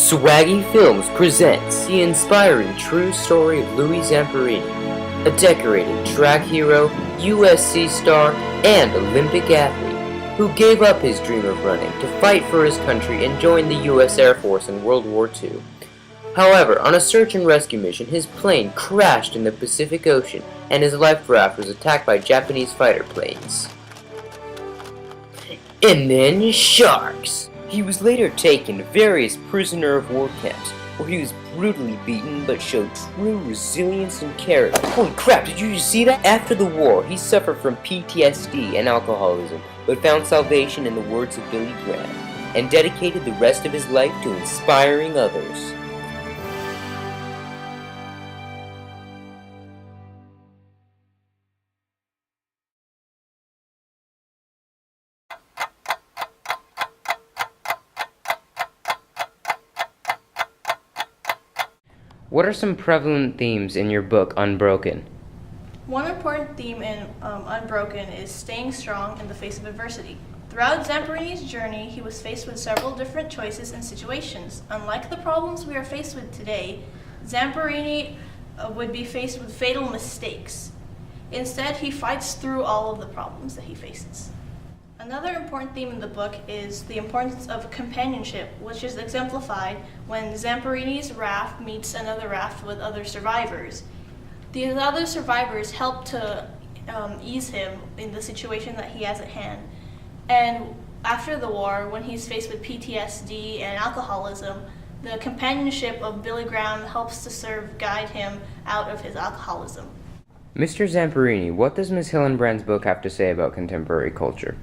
Swaggy Films presents the inspiring true story of Louis Zamperini, a decorated track hero, USC star, and Olympic athlete who gave up his dream of running to fight for his country and join the US Air Force in World War II. However, on a search and rescue mission, his plane crashed in the Pacific Ocean and his life raft was attacked by Japanese fighter planes. And then sharks! He was later taken to various prisoner of war camps, where he was brutally beaten but showed true resilience and character. Holy crap, did you just see that? After the war, he suffered from PTSD and alcoholism, but found salvation in the words of Billy Graham, and dedicated the rest of his life to inspiring others. What are some prevalent themes in your book, Unbroken? One important theme in Unbroken is staying strong in the face of adversity. Throughout Zamperini's journey, he was faced with several different choices and situations. Unlike the problems we are faced with today, Zamperini would be faced with fatal mistakes. Instead, he fights through all of the problems that he faces. Another important theme in the book is the importance of companionship, which is exemplified when Zamperini's raft meets another raft with other survivors. These other survivors help to ease him in the situation that he has at hand. And after the war, when he's faced with PTSD and alcoholism, the companionship of Billy Graham helps to guide him out of his alcoholism. Mr. Zamperini, what does Ms. Hillenbrand's book have to say about contemporary culture?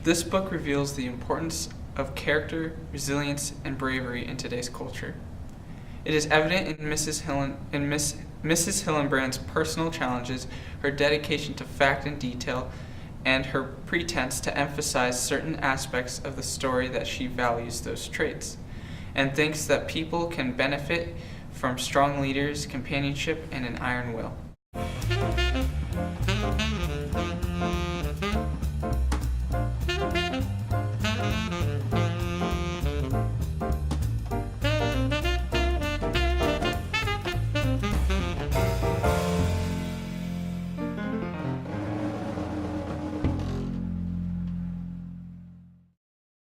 This book reveals the importance of character, resilience, and bravery in today's culture. It is evident in Mrs. Hillenbrand's personal challenges, her dedication to fact and detail, and her pretense to emphasize certain aspects of the story that she values those traits, and thinks that people can benefit from strong leaders, companionship, and an iron will.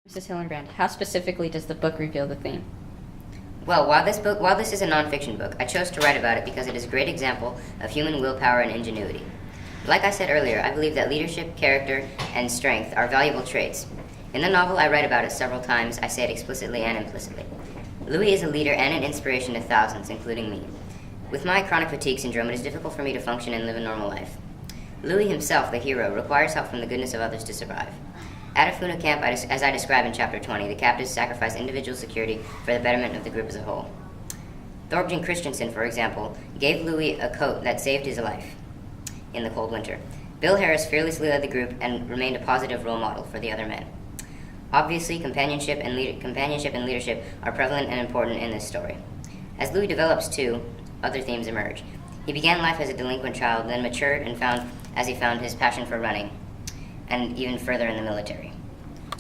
Mrs. Hillenbrand, how specifically does the book reveal the theme? Well, while this is a nonfiction book, I chose to write about it because it is a great example of human willpower and ingenuity. Like I said earlier, I believe that leadership, character, and strength are valuable traits. In the novel, I write about it several times. I say it explicitly and implicitly. Louis is a leader and an inspiration to thousands, including me. With my chronic fatigue syndrome, it is difficult for me to function and live a normal life. Louis himself, the hero, requires help from the goodness of others to survive. At Afuna camp, as I describe in Chapter 20, the captives sacrifice individual security for the betterment of the group as a whole. Thorbjorn Christensen, for example, gave Louis a coat that saved his life in the cold winter. Bill Harris fearlessly led the group and remained a positive role model for the other men. Obviously, companionship and leadership are prevalent and important in this story. As Louis develops too, other themes emerge. He began life as a delinquent child, then matured and found his passion for running, and even further in the military.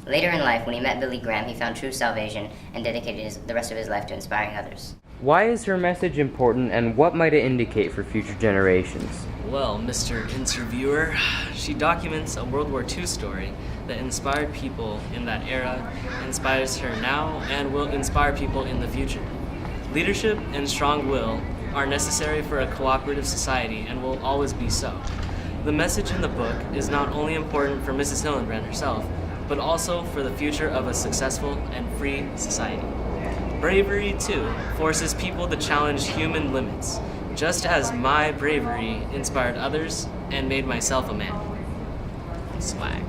Later in life, when he met Billy Graham, he found true salvation and dedicated the rest of his life to inspiring others. Why is her message important, and what might it indicate for future generations? Well, Mr. Interviewer, she documents a World War II story that inspired people in that era, inspires her now, and will inspire people in the future. Leadership and strong will are necessary for a cooperative society and will always be so. The message in the book is not only important for Mrs. Hillenbrand herself, but also for the future of a successful and free society. Bravery, too, forces people to challenge human limits, just as my bravery inspired others and made myself a man. Swag.